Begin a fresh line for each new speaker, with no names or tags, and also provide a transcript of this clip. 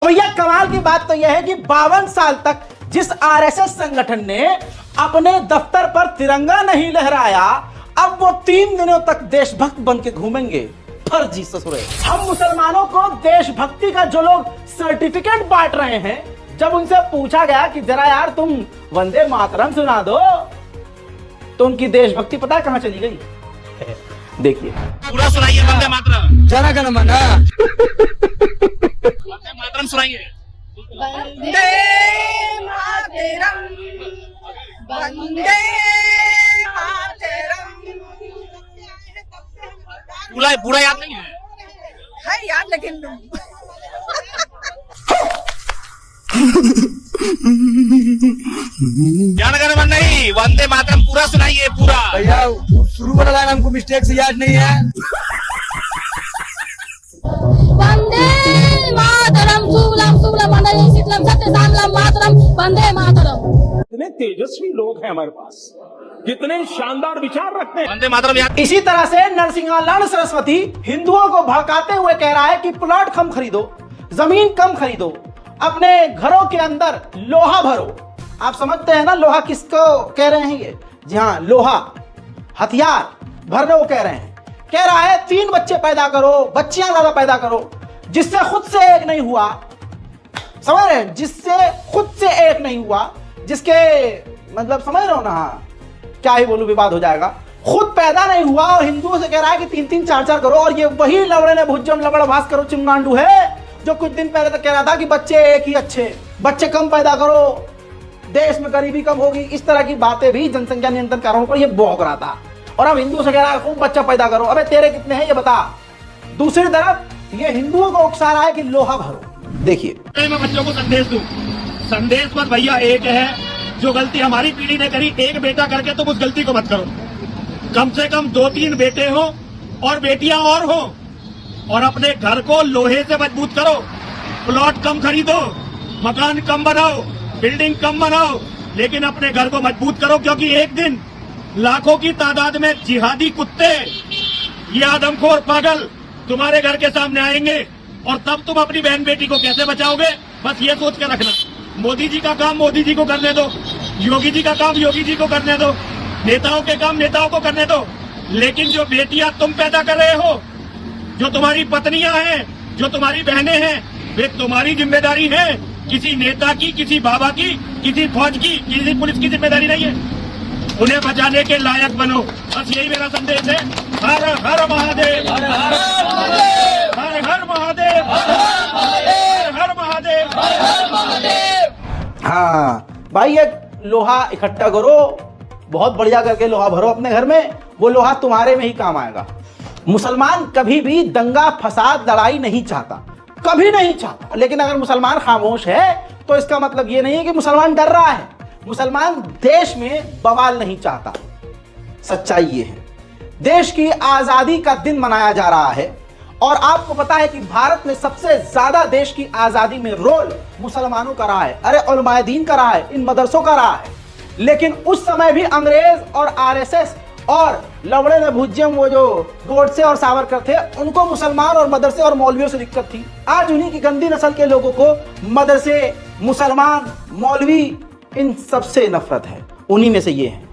भैया कमाल की बात तो यह है कि 52 साल तक जिस आरएसएस संगठन ने अपने दफ्तर पर तिरंगा नहीं लहराया, अब वो 3 दिनों तक देशभक्त बन के घूमेंगे। फर्जी ससुरे। हम मुसलमानों को देशभक्ति का जो लोग सर्टिफिकेट बांट रहे हैं, जब उनसे पूछा गया कि जरा यार तुम वंदे मातरम सुना दो, तो उनकी देशभक्ति पता है कहां चली गई? देखिए,
पूरा सुनाइए वंदे मातरम।
जरा गण मन
वंदे मातरम सुनाइए।
वंदे मातरम, वंदे मातरम।
पूरा याद नहीं है
यार, लेकिन
जनगण मन नहीं, वंदे मातरम पूरा सुनाइए पूरा।
भैया शुरू वाला लाइन हमको मिस्टेक से याद नहीं है।
वंदे मातरम, शुक्लम शुक्लम वंदे शीतलम सत्य श्यामलम मातरम, वंदे मातरम।
कितने तेजस्वी लोग हैं हमारे पास, कितने शानदार विचार रखते हैं।
वंदे मातरम याद।
इसी तरह से नरसिंहालाल सरस्वती हिंदुओं को भड़काते हुए कह रहा है कि प्लॉट कम खरीदो, जमीन कम खरीदो, अपने घरों के अंदर लोहा भरो। आप समझते हैं ना लोहा किसको कह रहे हैं? ये जी हाँ, लोहा हथियार भरने को कह रहे हैं। कह रहा है 3 बच्चे पैदा करो, बच्चियां ज्यादा पैदा करो, जिससे खुद से एक नहीं हुआ। समझ रहे हैं? जिससे खुद से एक नहीं हुआ, जिसके मतलब समझ रहे हो ना? हाँ, क्या ही बोलूं, विवाद हो जाएगा। खुद पैदा नहीं हुआ और हिंदुओं से कह रहा है कि 3-3 4-4 करो। और ये वही लवड़े ने भुज्जम लबड़ भास करो चिमगांडू है जो कुछ दिन पहले तक कह रहा था कि बच्चे एक ही अच्छे, बच्चे कम पैदा करो, देश में गरीबी कम होगी। इस तरह की बातें भी जनसंख्या नियंत्रण कारणों पर ये भौंक रहा था। और अब हिंदुओं से कह रहा है खूब बच्चा पैदा करो। अबे तेरे कितने हैं ये बता। दूसरी तरफ ये हिंदुओं को उकसा रहा है कि लोहा भरो। देखिए,
मैं बच्चों को संदेश दूं, संदेश पर भैया एक है, जो गलती हमारी पीढ़ी ने करी, एक बेटा करके तुम उस गलती को मत करो। कम से कम 2-3 बेटे हो और बेटियां और हो, और अपने घर को लोहे से मजबूत करो। प्लॉट कम खरीदो, मकान कम बनाओ, बिल्डिंग कम बनाओ, लेकिन अपने घर को मजबूत करो, क्योंकि एक दिन लाखों की तादाद में जिहादी कुत्ते, ये आदमखोर पागल तुम्हारे घर के सामने आएंगे, और तब तुम अपनी बहन बेटी को कैसे बचाओगे? बस ये सोच के रखना। मोदी जी का काम मोदी जी को करने दो, योगी जी का काम योगी जी को करने दो, नेताओं के काम नेताओं को करने दो, लेकिन जो बेटियां तुम पैदा कर रहे हो, जो तुम्हारी पत्नियां हैं, जो तुम्हारी बहनें हैं, वे तुम्हारी जिम्मेदारी है। किसी नेता की, किसी बाबा की, किसी फौज की, किसी पुलिस की जिम्मेदारी नहीं है। उन्हें बचाने के लायक बनो, बस यही मेरा संदेश है। हर हर महादेव, हर हर महादेव, हर हर महादेव, हर महादेव।
हाँ भाई, ये लोहा इकट्ठा करो, बहुत बढ़िया करके लोहा भरो अपने घर में। वो लोहा तुम्हारे में ही काम आएगा। मुसलमान कभी भी दंगा फसाद लड़ाई नहीं चाहता, कभी नहीं चाहता। लेकिन अगर मुसलमान खामोश है तो इसका मतलब ये नहीं है कि मुसलमान डर रहा है। मुसलमान देश में बवाल नहीं चाहता। सच्चाई ये है, देश की आजादी का दिन मनाया जा रहा है, और आपको पता है कि भारत में सबसे ज्यादा देश की आजादी में रोल मुसलमानों का रहा है। अरे उलमाए दीन का रहा है, इन मदरसों का रहा है। लेकिन उस समय भी अंग्रेज और आरएसएस और लवड़े ने भुज्जियम, वो जो गोडसे और सावरकर थे, उनको मुसलमान और मदरसे और मौलवियों से दिक्कत थी। आज उन्हीं की गंदी नस्ल के लोगों को मदरसे, मुसलमान, मौलवी, इन सबसे नफरत है। उन्हीं में से ये है।